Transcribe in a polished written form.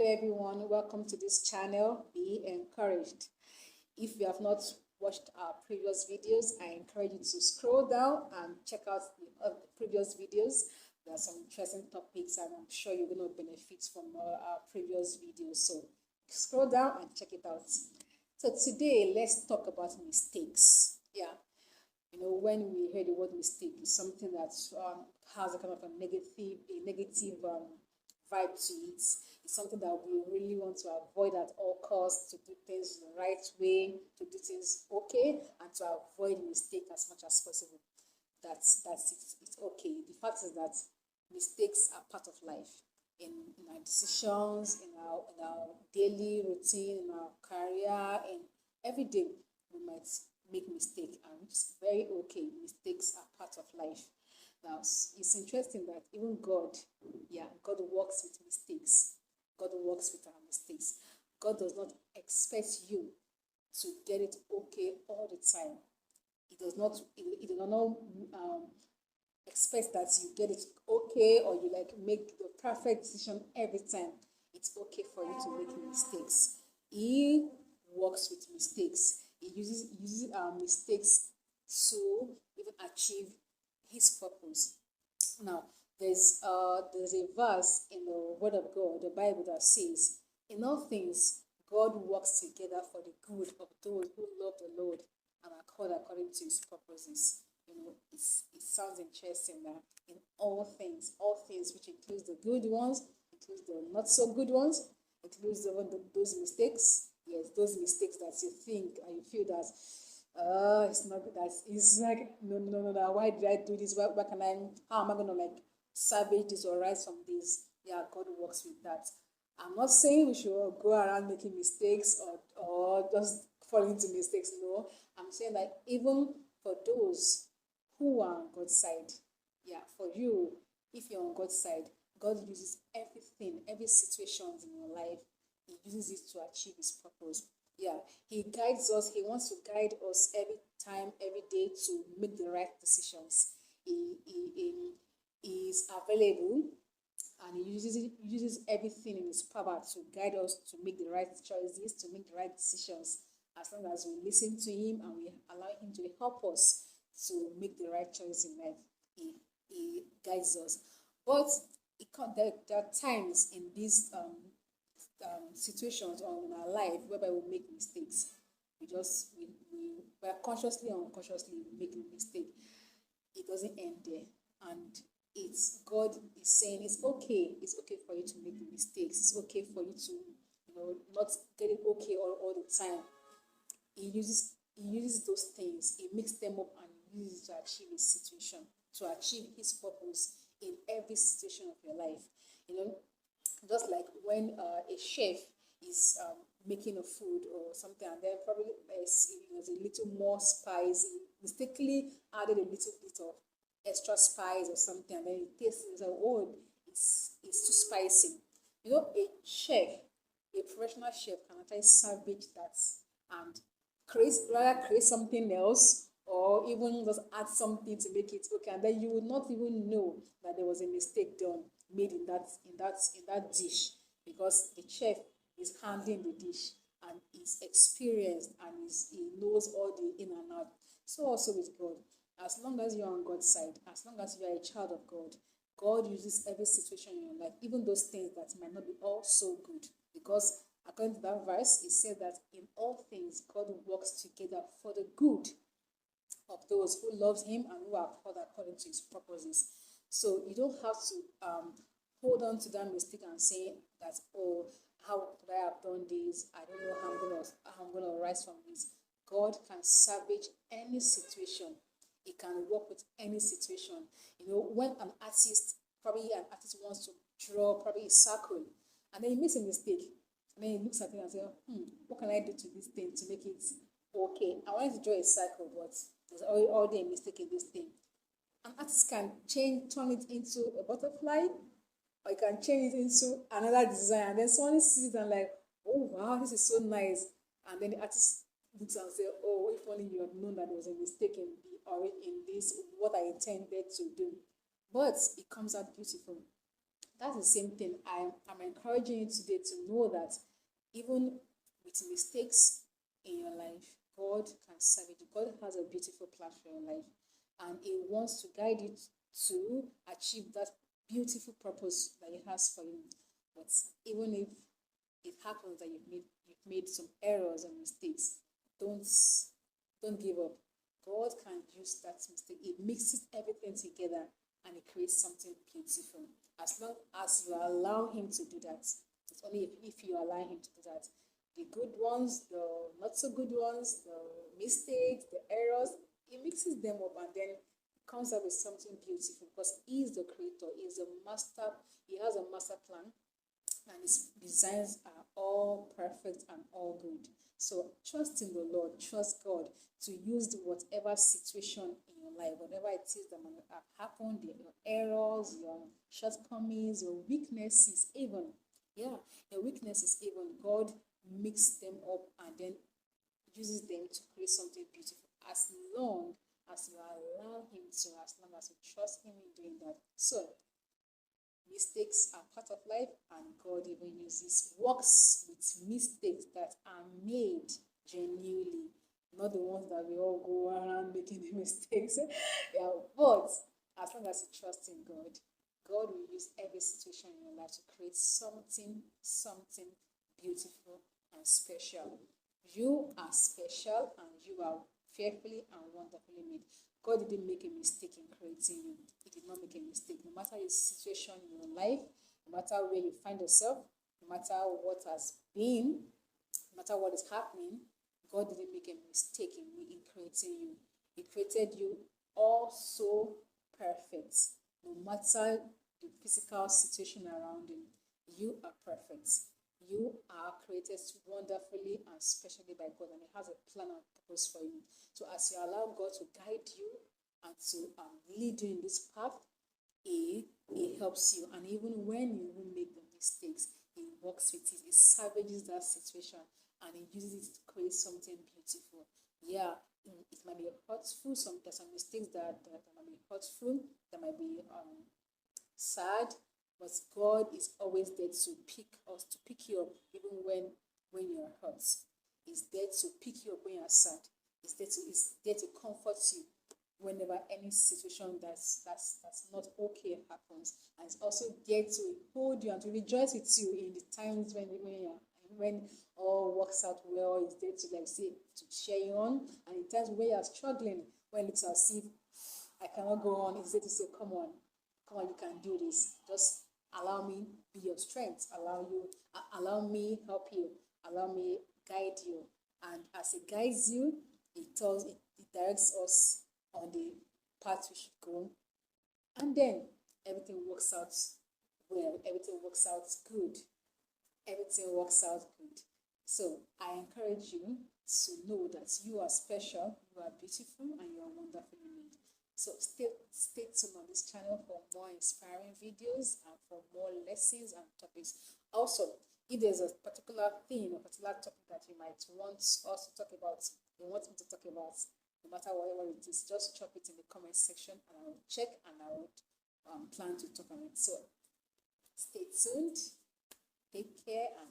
everyone, welcome to this channel. Be encouraged. If you have not watched our previous videos, I encourage you to scroll down and check out the previous videos. There are some interesting topics and I'm sure you're going to benefit from our previous videos. So scroll down and check it out. So today, let's talk about mistakes. Yeah, when we hear the word mistake, it's something that has a kind of a negative vibe to it. It's something that we really want to avoid at all costs, to do things the right way, to do things okay, and to avoid mistake as much as possible. That's it. It's okay. The fact is that mistakes are part of life. In our decisions, in our daily routine, in our career, in every day, we might make mistake, and it's very okay. Mistakes are part of life. Now, it's interesting that even God, yeah, God works with mistakes. God works with our mistakes. God does not expect you to get it okay all the time. He does not. He does not expect that you get it okay or you like make the perfect decision every time. It's okay for you to make mistakes. He works with mistakes. He uses our mistakes to even achieve his purpose. Now, there's a verse in the Word of God, the Bible, that says, "In all things, God works together for the good of those who love the Lord and are called according to His purposes." It sounds interesting that in all things, which includes the good ones, includes the not so good ones, includes those mistakes. Yes, those mistakes that you think and you feel that it's not good. It's like no. Why did I do this? Why can I? How am I gonna like salvage this or rise from this? Yeah, God works with that. I'm not saying we should go around making mistakes or just fall into mistakes. No, I'm saying that even for those who are on God's side, yeah, for you, if you're on God's side, God uses everything, every situation in your life, He uses it to achieve His purpose. Yeah, He guides us. He wants to guide us every time, every day to make the right decisions. He is available and he uses everything in his power to guide us to make the right choices, to make the right decisions. As long as we listen to him and we allow him to help us to make the right choice in life, he guides us. But there are times in these situations or in our life whereby we make mistakes. We are consciously or unconsciously making a mistake. It doesn't end there, and it's God is saying it's okay. It's okay for you to make mistakes. It's okay for you to not get it okay all the time. He uses those things. He mixes them up and uses it to achieve his situation, to achieve his purpose in every situation of your life. You know, just like when a chef is making a food or something, and then probably it was a little more spicy, mistakenly added a little bit of extra spice or something, and then it tastes like, oh, it's too spicy. A professional chef can actually salvage that and create something else, or even just add something to make it okay, and then you would not even know that there was a mistake done made in that dish, because the chef is handling the dish and is experienced and he knows all the in and out. So also with God, as long as you're on God's side, as long as you are a child of God, God uses every situation in your life, even those things that might not be all so good, because according to that verse, it said that in all things God works together for the good of those who loves him and who are called according to his purposes. So you don't have to hold on to that mistake and say that, oh, how could I have done this? I don't know how I'm gonna rise from this. God can salvage any situation. He can work with any situation. When probably an artist wants to draw probably a circle, and then he makes a mistake, and then he looks at it and says, what can I do to this thing to make it okay? I wanted to draw a circle, but there's already a mistake in this thing. An artist can turn it into a butterfly, or you can change it into another design, and then someone sees it and like, oh wow, this is so nice. And then the artist looks and says, oh, if only you had known that there was a mistake in this, what I intended to do. But it comes out beautiful. That's the same thing. I'm encouraging you today to know that even with mistakes in your life, God can serve you. God has a beautiful plan for your life, and He wants to guide you to achieve that beautiful purpose that He has for you. But even if it happens that you've made some errors and mistakes, don't don't give up. God can use that mistake. It mixes everything together and it creates something beautiful. As long as you allow Him to do that, it's only if you allow Him to do that. The good ones, the not so good ones, the mistakes, the errors, He mixes them up and then comes up with something beautiful because He is the creator, He is a master, He has a master plan and His designs are all perfect and all good. So trust in the Lord, trust God to use whatever situation in your life, whatever it is that might have happened, your errors, your shortcomings, your weaknesses, even. Yeah, your weaknesses, even. God mix them up and then uses them to create something beautiful as long as you allow Him to, as long as you trust Him in doing that. So, mistakes are part of life, and God even works with mistakes that are made genuinely, not the ones that we all go around making the mistakes. Yeah, but as long as you trust in God, God will use every situation in your life to create something beautiful and special. You are special and you are fearfully and wonderfully made. God didn't make a mistake in creating you. He did not make a mistake. No matter the situation in your life, no matter where you find yourself, no matter what has been, no matter what is happening, God didn't make a mistake in creating you. He created you all so perfect. No matter the physical situation around you, you are perfect. You are created wonderfully and specially by God, and He has a plan and purpose for you. So as you allow God to guide you and to lead you in this path, He helps you. And even when you will make the mistakes, He works with it. He salvages that situation and He uses it to create something beautiful. Yeah, it might be hurtful. There's some mistakes that might be hurtful, that might be sad, but God is always there to pick you up even when you're hurt. He's there to pick you up when you're sad. He's there to comfort you whenever any situation that's not okay happens. And it's also there to hold you and to rejoice with you in the times when all works out well. He's there to to cheer you on, and in times when you're struggling, when it looks as if I cannot go on, he's there to say, come on, you can do this. Just allow me be your strength. Allow me help you. Allow me guide you. And as He guides you, it directs us on the path we should go. And then everything works out well. Everything works out good. Everything works out good. So I encourage you to know that you are special, you are beautiful, and you are wonderfully made. So stay tuned on this channel for more inspiring videos and for more lessons and topics. Also, if there's a particular theme, a particular topic that you might want us to talk about, you want me to talk about, no matter whatever it is, just drop it in the comment section and I will check and I would plan to talk on it. So stay tuned, take care, and